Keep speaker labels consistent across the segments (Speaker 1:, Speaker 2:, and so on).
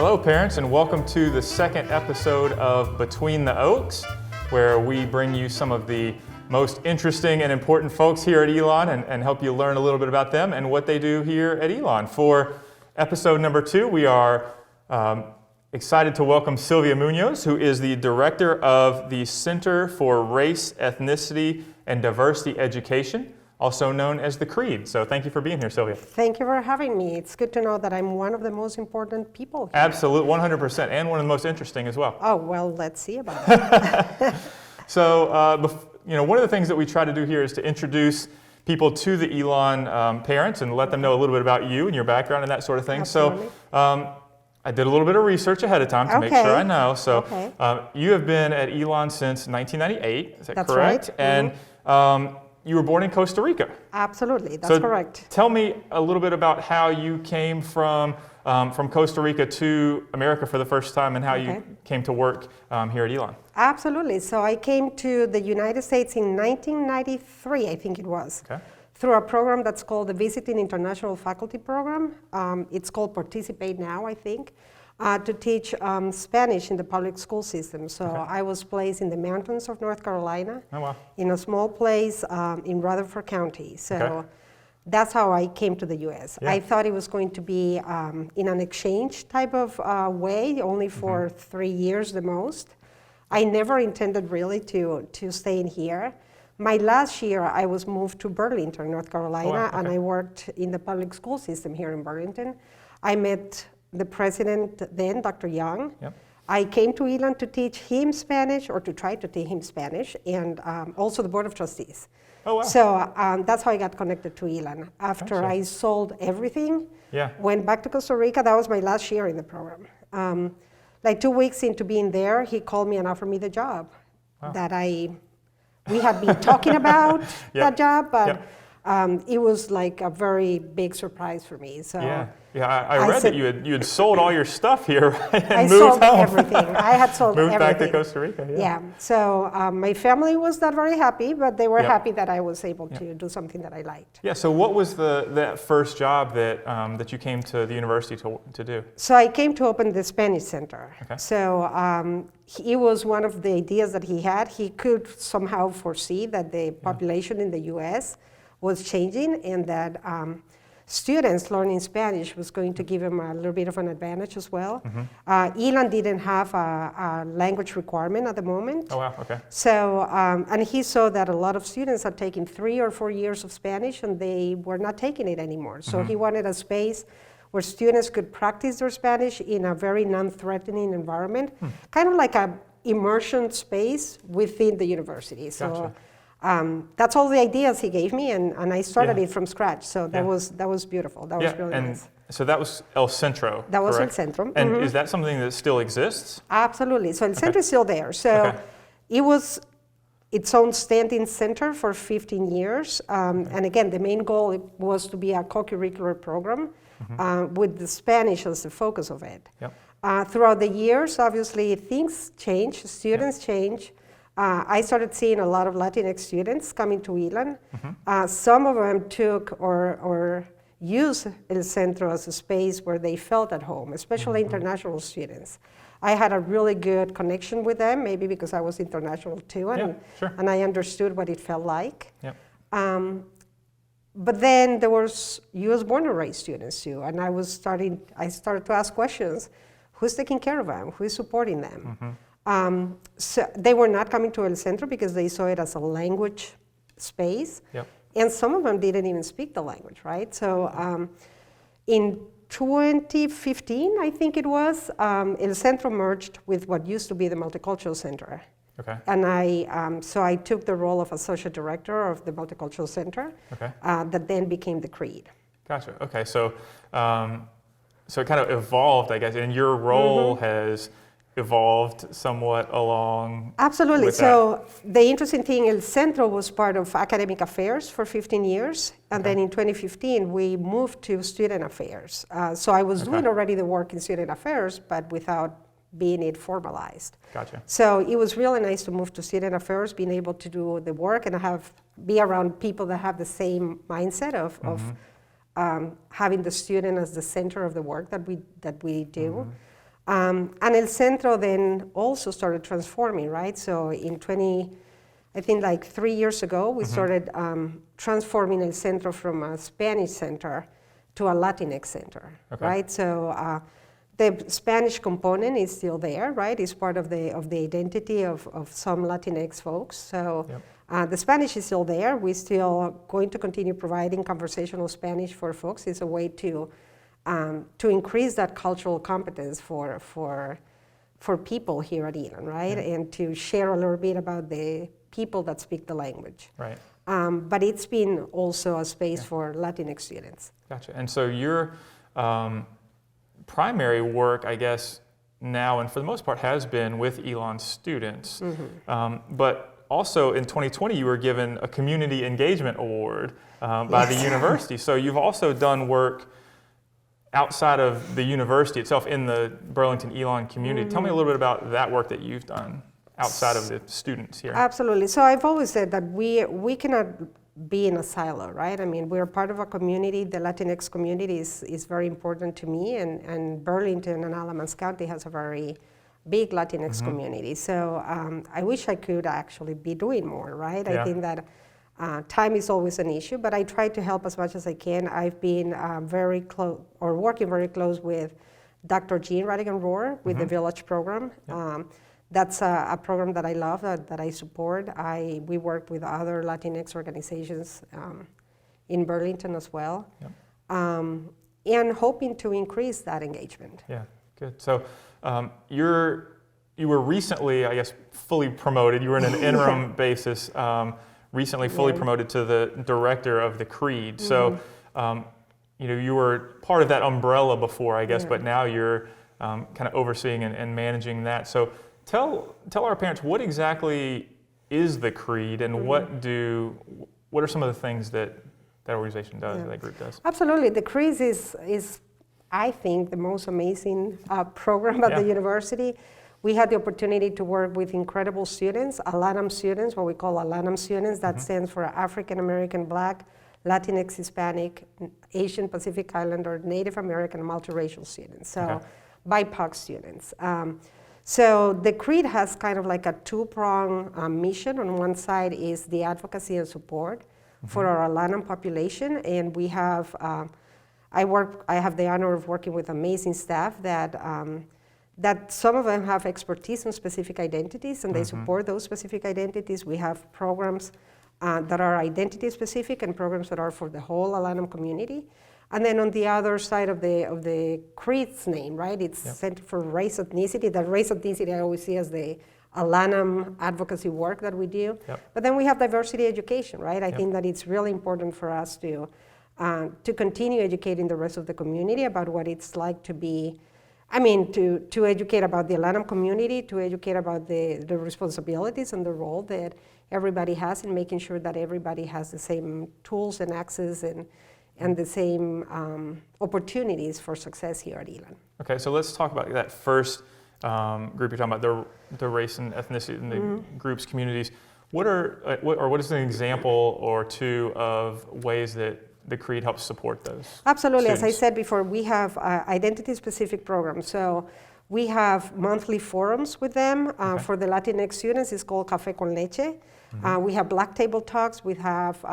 Speaker 1: Hello parents, and welcome to the second episode of Between the Oaks, where we bring you some of the most interesting and important folks here at Elon and help you learn a little bit about them and what they do here at Elon. For episode number 2, we are excited to welcome Sylvia Munoz, who is the director of the Center for Race, Ethnicity, and Diversity Education, also known as the CREED. So thank you for being here, Sylvia.
Speaker 2: Thank you for having me. It's good to know that I'm one of the most important people here.
Speaker 1: Absolutely, 100%, and one of the most interesting as well.
Speaker 2: Oh, well, let's see about it.
Speaker 1: So, one of the things that we try to do here is to introduce people to the Elon parents and let them know a little bit about you and your background and that sort of thing.
Speaker 2: Absolutely.
Speaker 1: So, I did a little bit of research ahead of time to make sure I know. So, you have been at Elon since 1998, is that
Speaker 2: That's
Speaker 1: correct?
Speaker 2: Right.
Speaker 1: And you were born in Costa Rica.
Speaker 2: Absolutely, that's correct.
Speaker 1: Tell me a little bit about how you came from Costa Rica to America for the first time and how you came to work here at Elon.
Speaker 2: Absolutely. So I came to the United States in 1993, I think it was, through a program that's called the Visiting International Faculty Program. It's called Participate Now, I think, to teach Spanish in the public school system. So I was placed in the mountains of North Carolina, in a small place in Rutherford County. So that's how I came to the U.S. I thought it was going to be in an exchange type of way, only for 3 years the most. I never intended really to stay in here. My last year, I was moved to Burlington, North Carolina, and I worked in the public school system here in Burlington. I met the president then, Dr. Young. I came to Elon to teach him Spanish, or to try to teach him Spanish, and also the Board of Trustees. So that's how I got connected to Elon. After I sold everything, went back to Costa Rica. That was my last year in the program. Like 2 weeks into being there, he called me and offered me the job that we had been talking about that job, but it was like a very big surprise for me. So
Speaker 1: I read that you had sold all your stuff here, right? And
Speaker 2: I
Speaker 1: moved
Speaker 2: sold
Speaker 1: home.
Speaker 2: everything. I had sold
Speaker 1: moved
Speaker 2: everything.
Speaker 1: Back to Costa Rica.
Speaker 2: So my family was not very happy, but they were happy that I was able to do something that I liked.
Speaker 1: So what was that first job that you came to the university to do?
Speaker 2: So I came to open the Spanish Center. So it was one of the ideas that he had. He could somehow foresee that the population in the U.S. was changing, and that students learning Spanish was going to give them a little bit of an advantage as well. Elon didn't have a language requirement at the moment. So, and he saw that a lot of students are taking 3 or 4 years of Spanish, and they were not taking it anymore. So he wanted a space where students could practice their Spanish in a very non-threatening environment, kind of like an immersion space within the university. So. That's all the ideas he gave me, and I started it from scratch. So that was beautiful. That was really nice.
Speaker 1: So that was El Centro.
Speaker 2: That was El
Speaker 1: correct?
Speaker 2: Centro.
Speaker 1: And is that something that still exists?
Speaker 2: Absolutely. So El Centro is still there. So it was its own standing center for 15 years. And again, the main goal was to be a co-curricular program with the Spanish as the focus of it. Throughout the years, obviously, things change, students change. I started seeing a lot of Latinx students coming to Elon. Some of them took or used El Centro as a space where they felt at home, especially international students. I had a really good connection with them, maybe because I was international too, and I understood what it felt like. But then there was U.S. born and raised students too, and I started to ask questions. Who's taking care of them? Who's supporting them? So they were not coming to El Centro because they saw it as a language space. And some of them didn't even speak the language, right? So in 2015, I think it was, El Centro merged with what used to be the Multicultural Center. And so I took the role of associate director of the Multicultural Center that then became the CREED.
Speaker 1: Gotcha. Okay, so it kind of evolved, I guess, and your role has evolved somewhat along.
Speaker 2: Absolutely. So the interesting thing, El Centro was part of academic affairs for 15 years. And then in 2015, we moved to student affairs. So I was doing already the work in student affairs, but without being it formalized. So it was really nice to move to student affairs, being able to do the work and be around people that have the same mindset of having the student as the center of the work that we do. And El Centro then also started transforming, right? So I think like 3 years ago, we started transforming El Centro from a Spanish center to a Latinx center, right? So the Spanish component is still there, right? It's part of the identity of some Latinx folks. So the Spanish is still there. We're still going to continue providing conversational Spanish for folks. It's a way to increase that cultural competence for people here at Elon, right? And to share a little bit about the people that speak the language.
Speaker 1: Right.
Speaker 2: But it's been also a space for Latinx students.
Speaker 1: Gotcha. And so your primary work, I guess, now and for the most part has been with Elon students. But also in 2020, you were given a Community Engagement Award by the university. So you've also done work outside of the university itself in the Burlington Elon community. Tell me a little bit about that work that you've done outside of the students here.
Speaker 2: Absolutely. So I've always said that we cannot be in a silo, right? I mean, we're part of a community. The Latinx community is very important to me, and Burlington and Alamance County has a very big Latinx community. So I wish I could actually be doing more, right? I think that time is always an issue, but I try to help as much as I can. I've been very close, or working very close with Dr. Jean Radigan-Rohr with the Village program. That's a program that I love, that I support. We work with other Latinx organizations in Burlington as well, and hoping to increase that engagement.
Speaker 1: Yeah, good. So you were recently, I guess, fully promoted. You were in an interim basis, recently fully promoted to the director of the Creed. So, you were part of that umbrella before, I guess, but now you're kind of overseeing and managing that. So tell our parents, what exactly is the Creed, and what are some of the things that organization does, that group does?
Speaker 2: Absolutely. The Creed is I think, the most amazing program at the university. We had the opportunity to work with incredible students, ALANAM students, what we call ALANAM students. That stands for African American, Black, Latinx, Hispanic, Asian Pacific Islander, Native American, multiracial students. So BIPOC students. So the Creed has kind of like a two-prong mission. On one side is the advocacy and support for our ALANAM population, and we have, I have the honor of working with amazing staff that some of them have expertise in specific identities, and they support those specific identities. We have programs that are identity specific and programs that are for the whole ALANAM community. And then on the other side of the Creed's name, right? It's Center for Race Ethnicity. That race ethnicity I always see as the ALANAM advocacy work that we do. But then we have diversity education, right? I think that it's really important for us to continue educating the rest of the community about what it's like to be, to educate about the ALANAM community, to educate about the responsibilities and the role that everybody has in making sure that everybody has the same tools and access and the same opportunities for success here at Elon.
Speaker 1: Okay, so let's talk about that first group you're talking about, the race and ethnicity and the groups, communities. What is an example or two of ways that the Creed helps support those?
Speaker 2: Absolutely.
Speaker 1: students?
Speaker 2: As I said before, we have identity-specific programs. So we have monthly forums with them for the Latinx students. It's called Café con Leche. We have Black Table Talks. We have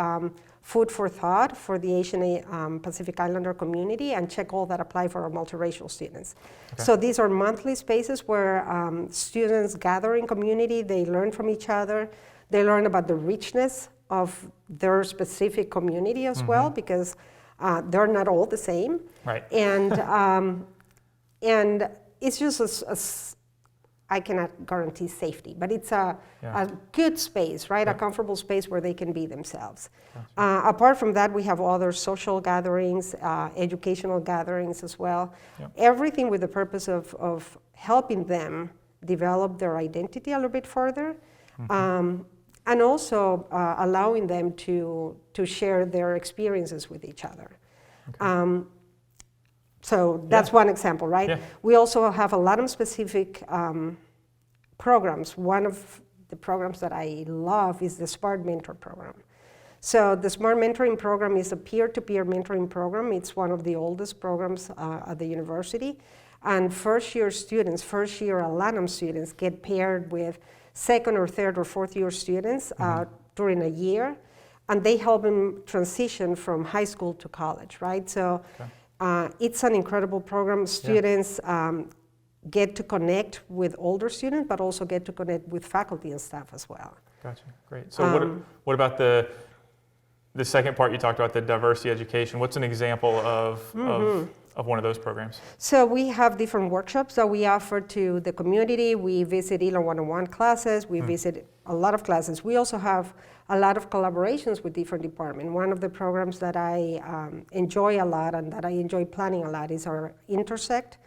Speaker 2: Food for Thought for the Asian Pacific Islander community, and Check All that apply for our multiracial students. So these are monthly spaces where students gather in community. They learn from each other. They learn about the richness of their specific community as well, because they're not all the same.
Speaker 1: Right.
Speaker 2: And it's just I cannot guarantee safety, but it's a good space, right? A comfortable space where they can be themselves. Apart from that, we have other social gatherings, educational gatherings as well. Everything with the purpose of helping them develop their identity a little bit further. And also allowing them to share their experiences with each other. So that's one example, right? We also have a lot of specific programs. One of the programs that I love is the Smart Mentor program. So the Smart Mentoring Program is a peer-to-peer mentoring program. It's one of the oldest programs at the university. And first-year students, first-year alumni students get paired with second or third or fourth-year students during a year, and they help them transition from high school to college, right? So it's an incredible program. Students get to connect with older students, but also get to connect with faculty and staff as well.
Speaker 1: Gotcha, great. So what about the second part you talked about, the diversity education? What's an example of one of those programs?
Speaker 2: So we have different workshops that we offer to the community. We visit Elon one-on-one classes. We visit a lot of classes. We also have a lot of collaborations with different departments. One of the programs that I enjoy a lot and that I enjoy planning a lot is our Intersect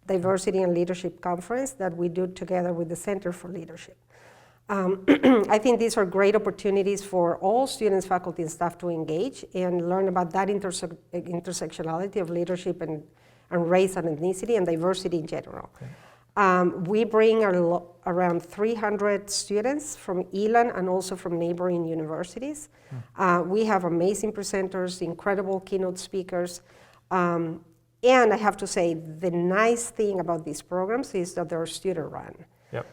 Speaker 2: Diversity and Leadership Conference that we do together with the Center for Leadership. I think these are great opportunities for all students, faculty, and staff to engage and learn about that intersectionality of leadership and race and ethnicity and diversity in general. We bring around 300 students from Elon and also from neighboring universities. We have amazing presenters, incredible keynote speakers. And I have to say, the nice thing about these programs is that they're student-run.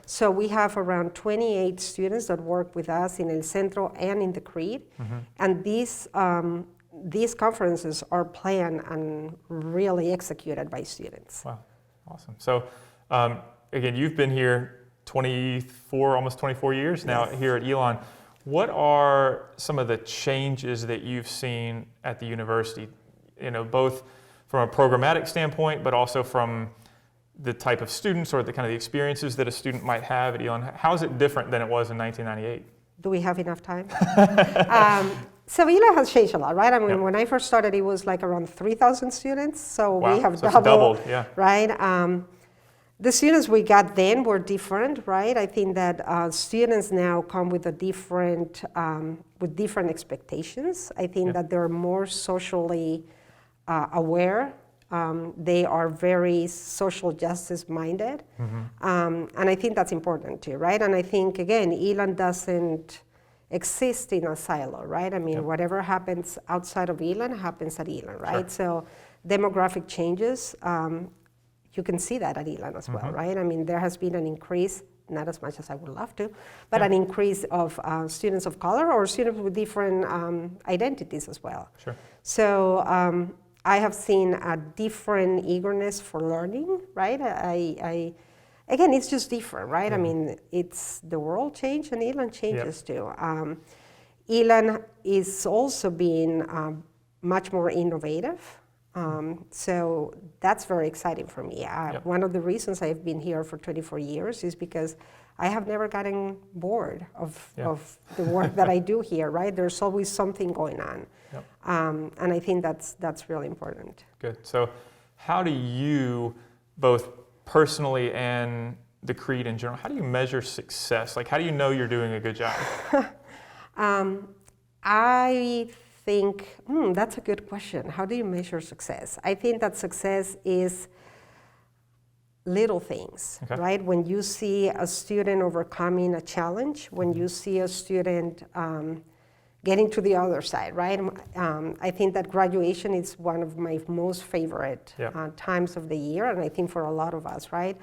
Speaker 2: So we have around 28 students that work with us in El Centro and in the Creed. And these conferences are planned and really executed by students.
Speaker 1: Wow, awesome. So again, you've been here almost 24 years now here at Elon. What are some of the changes that you've seen at the university, both from a programmatic standpoint, but also from the type of students or the kind of the experiences that a student might have at Elon? How is it different than it was in 1998?
Speaker 2: Do we have enough time? So Elon has changed a lot, right? I mean, when I first started, it was like around 3,000 students. So we have doubled, right? The students we got then were different, right? I think that students now come with different expectations. I think that they're more socially aware. They are very social justice minded. And I think that's important too, right? And I think, again, Elon doesn't exist in a silo, right? I mean, whatever happens outside of Elon happens at Elon, right? So demographic changes, you can see that at Elon as well, right? I mean, there has been an increase, not as much as I would love to, but an increase of students of color or students with different identities as well. So I have seen a different eagerness for learning, right? Again, it's just different, right? I mean, it's the world changed and Elon changes too. Elon is also being much more innovative. So that's very exciting for me. One of the reasons I've been here for 24 years is because I have never gotten bored of the work that I do here, right? There's always something going on. And I think that's really important.
Speaker 1: Good. So how do you, both personally and the Creed in general, how do you measure success? Like, how do you know you're doing a good job?
Speaker 2: I think, that's a good question. How do you measure success? I think that success is little things, right? When you see a student overcoming a challenge, when you see a student getting to the other side, right? I think that graduation is one of my most favorite times of the year, and I think for a lot of us, right?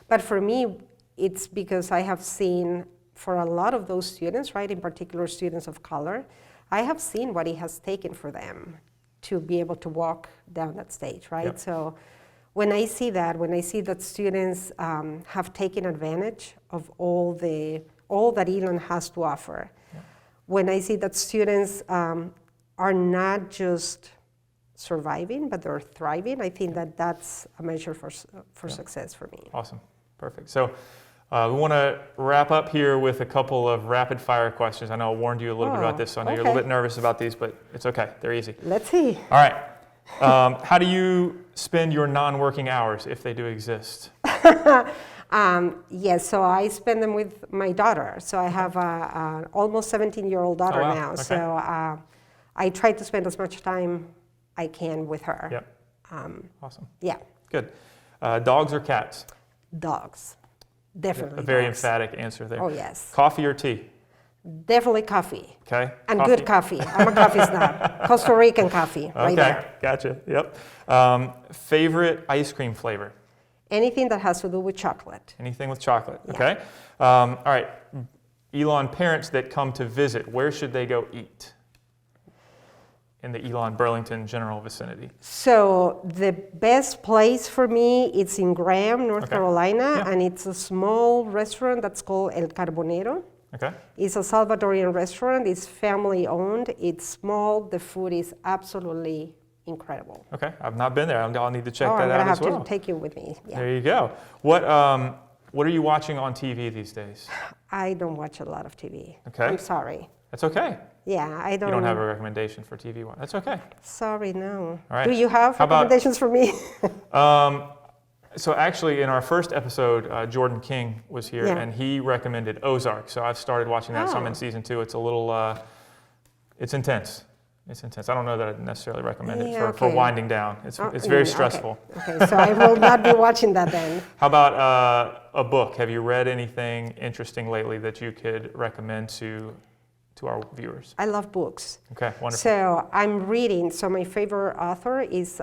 Speaker 2: But for me, it's because I have seen for a lot of those students, right, in particular students of color, I have seen what it has taken for them to be able to walk down that stage, right? So when I see that students have taken advantage of all that Elon has to offer, when I see that students are not just surviving, but they're thriving, I think that that's a measure for success for me.
Speaker 1: Awesome, perfect. So we want to wrap up here with a couple of rapid fire questions. I know I warned you a little bit about this, so I know you're a little bit nervous about these, but it's okay, they're easy.
Speaker 2: Let's see.
Speaker 1: All right. How do you spend your non-working hours, if they do exist?
Speaker 2: Yes, so I spend them with my daughter. So I have an almost 17-year-old daughter now. Okay. So I try to spend as much time I can with her.
Speaker 1: Awesome.
Speaker 2: Yeah.
Speaker 1: Good. Dogs or cats?
Speaker 2: Dogs. Definitely
Speaker 1: A very
Speaker 2: dogs.
Speaker 1: emphatic answer there.
Speaker 2: Oh, yes.
Speaker 1: Coffee or tea?
Speaker 2: Definitely coffee.
Speaker 1: Okay.
Speaker 2: And good coffee. I'm a coffee snob. Costa Rican coffee, right there.
Speaker 1: Gotcha. Yep. Favorite ice cream flavor?
Speaker 2: Anything that has to do with chocolate.
Speaker 1: Anything with chocolate.
Speaker 2: Yeah.
Speaker 1: Okay. All right. Elon parents that come to visit, where should they go eat? In the Elon Burlington general vicinity.
Speaker 2: So the best place for me, it's in Graham, North Carolina, and it's a small restaurant that's called El Carbonero.
Speaker 1: Okay.
Speaker 2: It's a Salvadorian restaurant. It's family owned. It's small. The food is absolutely incredible.
Speaker 1: Okay. I've not been there. I'll need to check that
Speaker 2: I'm
Speaker 1: out
Speaker 2: gonna
Speaker 1: as well.
Speaker 2: have to take you with me. Yeah.
Speaker 1: There you go. What are you watching on TV these days?
Speaker 2: I don't watch a lot of TV.
Speaker 1: Okay.
Speaker 2: I'm sorry.
Speaker 1: That's okay.
Speaker 2: Yeah, I don't.
Speaker 1: You don't have a recommendation for TV one. That's okay.
Speaker 2: Sorry, no.
Speaker 1: All right.
Speaker 2: Do you have
Speaker 1: How about-
Speaker 2: recommendations for me?
Speaker 1: So actually, in our first episode, Jordan King was here, and he recommended Ozark. So I've started watching that. So I'm in season 2. It's a little, it's intense. It's intense. I don't know that I'd necessarily recommend it for winding down. It's very stressful.
Speaker 2: Okay, so I will not be watching that then.
Speaker 1: How about a book? Have you read anything interesting lately that you could recommend to our viewers?
Speaker 2: I love books.
Speaker 1: Okay, wonderful.
Speaker 2: So I'm reading. So my favorite author is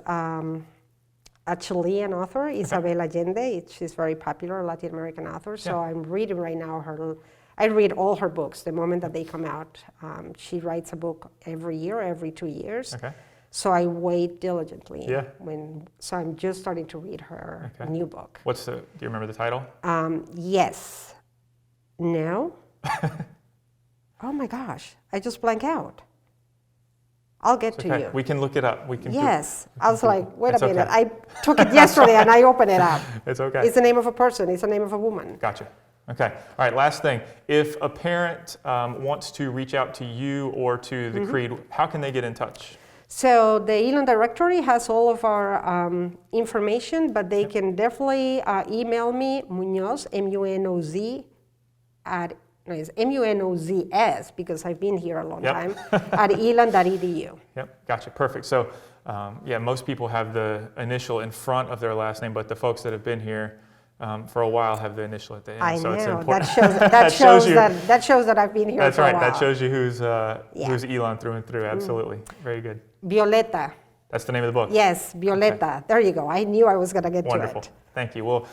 Speaker 2: a Chilean author, Isabel Allende. She's very popular Latin American author. So I'm reading right now I read all her books the moment that they come out. She writes a book every year, every 2 years.
Speaker 1: Okay.
Speaker 2: So I wait diligently.
Speaker 1: Yeah.
Speaker 2: So I'm just starting to read her new book.
Speaker 1: Do you remember the title?
Speaker 2: Yes. No. Oh my gosh, I just blank out. I'll get to you.
Speaker 1: We can look it up.
Speaker 2: Yes. I was like, wait a minute.
Speaker 1: Okay.
Speaker 2: I took it yesterday and I opened it up.
Speaker 1: It's okay.
Speaker 2: It's the name of a person. It's the name of a woman.
Speaker 1: Gotcha. Okay. All right, last thing. If a parent wants to reach out to you or to the Creed, how can they get in touch?
Speaker 2: So the Elon directory has all of our information, but they can definitely email me, Munoz, M-U-N-O-Z, it's M-U-N-O-Z-S, because I've been here a long time, at elon.edu.
Speaker 1: Yep, gotcha, perfect. So, most people have the initial in front of their last name, but the folks that have been here for a while have the initial at the end.
Speaker 2: I
Speaker 1: so
Speaker 2: know,
Speaker 1: it's important.
Speaker 2: that shows that I've been here
Speaker 1: That's
Speaker 2: for a
Speaker 1: right,
Speaker 2: while.
Speaker 1: that shows you who's Elon through and through, absolutely. Very good.
Speaker 2: Violeta.
Speaker 1: That's the name of the book?
Speaker 2: Yes, Violeta. There you go. I knew I was going to get
Speaker 1: Wonderful.
Speaker 2: to it.
Speaker 1: Thank you. Well,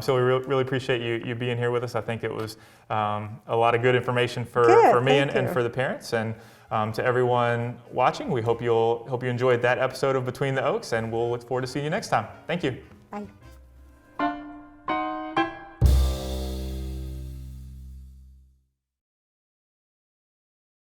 Speaker 1: so we really appreciate you being here with us. I think it was a lot of good information for me and for the parents. And to everyone watching, we hope you enjoyed that episode of Between the Oaks, and we'll look forward to seeing you next time. Thank you.
Speaker 2: Bye.